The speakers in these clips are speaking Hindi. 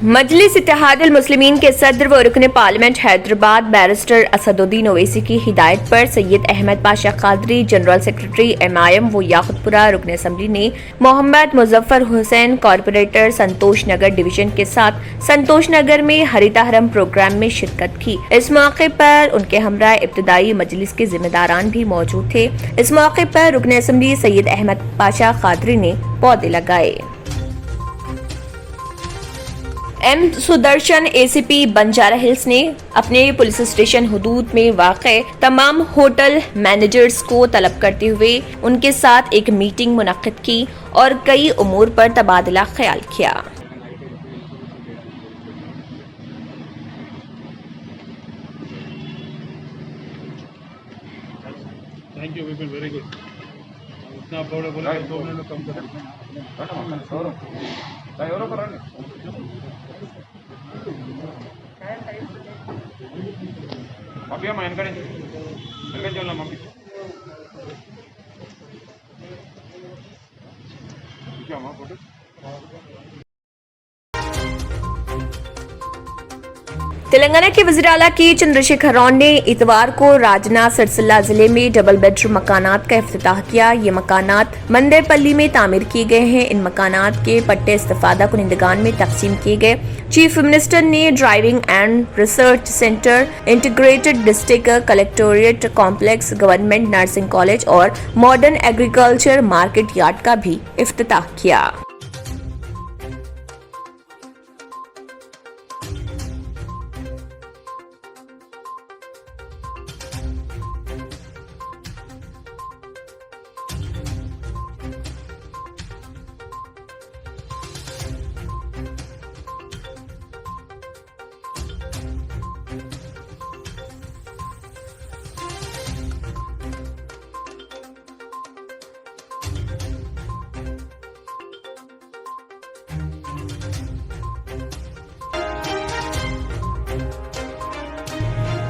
मजलिस इत्तेहादुल मुस्लिमीन के सदर व रुकन पार्लियामेंट हैदराबाद बैरिस्टर असदुद्दीन ओवैसी की हिदायत पर Syed Ahmed Pasha Quadri, general secretary MIM व याकुतपुरा रुकन असम्बली ने मोहम्मद मुजफ्फर हुसैन कॉरपोरेटर संतोष नगर डिवीजन के साथ संतोष नगर में हरिताहरम प्रोग्राम में शिरकत की। इस मौके पर उनके हमरा इब्तदाई मजलिस के जिम्मेदारान भी मौजूद थे। इस मौके पर रुकन असम्बली सैयद अहमद पाशा कादरी ने पौधे लगाए। M Sudarshan ACP Banjara hills ने अपने पुलिस स्टेशन हुदूद में वाक़े तमाम होटल मैनेजर्स को तलब करते हुए उनके साथ एक मीटिंग मुनक्किद की और कई उमूर पर तबादला ख्याल किया। Thank you, very good. इतना बोला 2 मिनट कम करें। मम्मी अम्मा వెనకడే చూడాలి మమ్మీ అమ్మా ఫోటో। तेलंगाना के वज़ीर आला के चंद्रशेखर राव ने इतवार को राजना सिरसिल्ला जिले में डबल बेडरूम मकानात का इफ्तिताह किया। ये मकानात मंदिरपल्ली में तामीर किए गए हैं। इन मकानात के पट्टे इस्तिफादा कुनिंदगान में तकसीम किए गए। चीफ मिनिस्टर ने driving and research centre, integrated district collectorate complex, government nursing college और मॉडर्न एग्रीकल्चर मार्केट यार्ड का भी इफ्तिताह किया।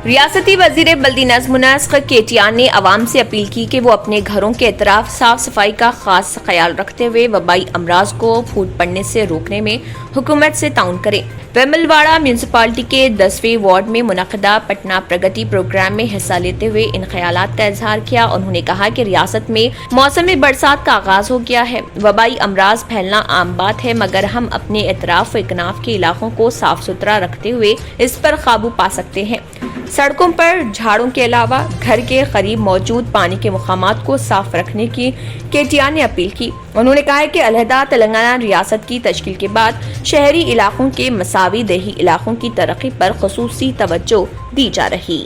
रियासती वजीर बल्दी नज़्म नस्क KTR ने अवाम से अपील की कि वो अपने घरों के अतराफ साफ सफाई का खास ख्याल रखते हुए वबाई अमराज को फूट पड़ने से रोकने में हुकूमत से ताउन करें। वेमुलवाड़ा म्यूनसिपालिटी के 10वें वार्ड में मुनक़दा पटना प्रगति प्रोग्राम में हिस्सा लेते हुए इन ख्यालात का इजहार किया। उन्होंने कहा कि रियासत में मौसम बरसात का आगाज हो गया है। वबाई अमराज फैलना आम बात है, मगर हम अपने अतराफ व इकनाफ के इलाकों को साफ सुथरा रखते हुए इस पर काबू पा सकते हैं। सड़कों पर झाड़ों के अलावा घर के करीब मौजूद पानी के मुकामात को साफ रखने की KTR ने अपील की। उन्होंने कहा कि अलहदा तेलंगाना रियासत की तश्कील के बाद शहरी इलाकों के मसावी देही इलाकों की तरक्की पर खुसूसी तवज्जो दी जा रही।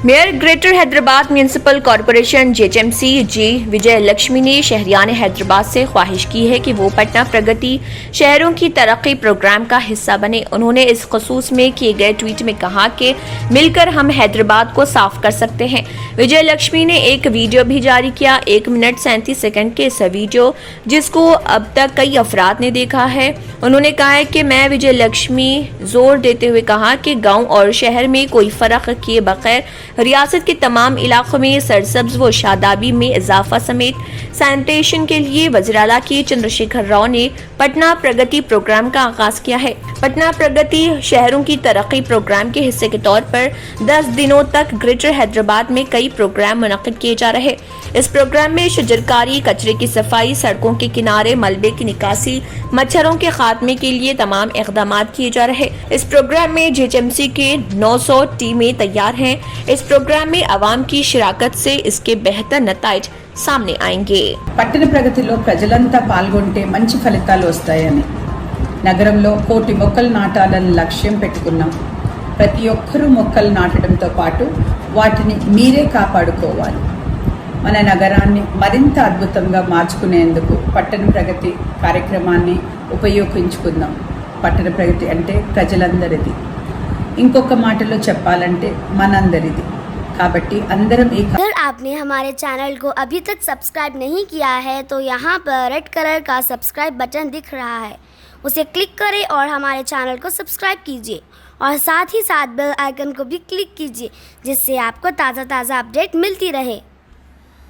Mayor greater Hyderabad municipal corporation JHMC जी विजय लक्ष्मी ने शहरियान हैदराबाद से ख्वाहिश की है कि वो पटना प्रगति शहरों की तरक्की प्रोग्राम का हिस्सा बने। उन्होंने इस खसूस में किए गए ट्वीट में कहा कि मिलकर हम हैदराबाद को साफ कर सकते हैं। विजय लक्ष्मी ने एक वीडियो भी जारी किया। 1 मिनट 37 सेकंड के इस वीडियो जिसको अब तक कई अफराद ने देखा है। उन्होंने कहा है कि मैं विजय लक्ष्मी जोर देते हुए कहा कि गाँव और शहर में कोई फर्क किए बगैर रियासत के तमाम इलाकों में सरसब्ज व शादाबी में इजाफा समेत सैनिटेशन के लिए वज़ीर आला के चंद्रशेखर राव ने पटना प्रगति प्रोग्राम का आगाज किया है। पटना प्रगति शहरों की तरक्की प्रोग्राम के हिस्से के तौर पर 10 दिनों तक ग्रेटर हैदराबाद में कई प्रोग्राम मुनक्किद किए जा रहे। इस प्रोग्राम में शजरकारी, कचरे की सफाई, सड़कों के किनारे मलबे की निकासी, मच्छरों के खात्मे के लिए तमाम इक़दाम किए जा रहे। इस प्रोग्राम में JHMC के 900 टीमें तैयार हैं। इस प्रोग्राम में आवाम की शिराकत से इसके बेहतर नताइज सामने आएंगे। పట్టణ ప్రగతిలో ప్రజలంతా పాల్గొంటే మంచి ఫలితాలు వస్తాయని నగరంలో 1 కోటి మొక్కలు నాటాలని లక్ష్యం పెట్టుకున్నాం. ప్రతి ఒక్కరూ మొక్కలు నాటడంతో పాటు వాటిని మీరే కాపాడుకోవాలి. మన నగరాన్ని మరింత అద్భుతంగా మార్చుకునేందుకు పట్టణ ప్రగతి కార్యక్రమాన్ని ఉపయోగించుకుందాం. పట్టణ ప్రగతి అంటే ప్రజలందరిది. ఇంకొక మాటలో చెప్పాలంటే మనందరిది. अगर आपने हमारे चैनल को अभी तक सब्सक्राइब नहीं किया है तो यहाँ पर रेड कलर का सब्सक्राइब बटन दिख रहा है, उसे क्लिक करें और हमारे चैनल को सब्सक्राइब कीजिए और साथ ही साथ बेल आइकन को भी क्लिक कीजिए, जिससे आपको ताज़ा अपडेट मिलती रहे।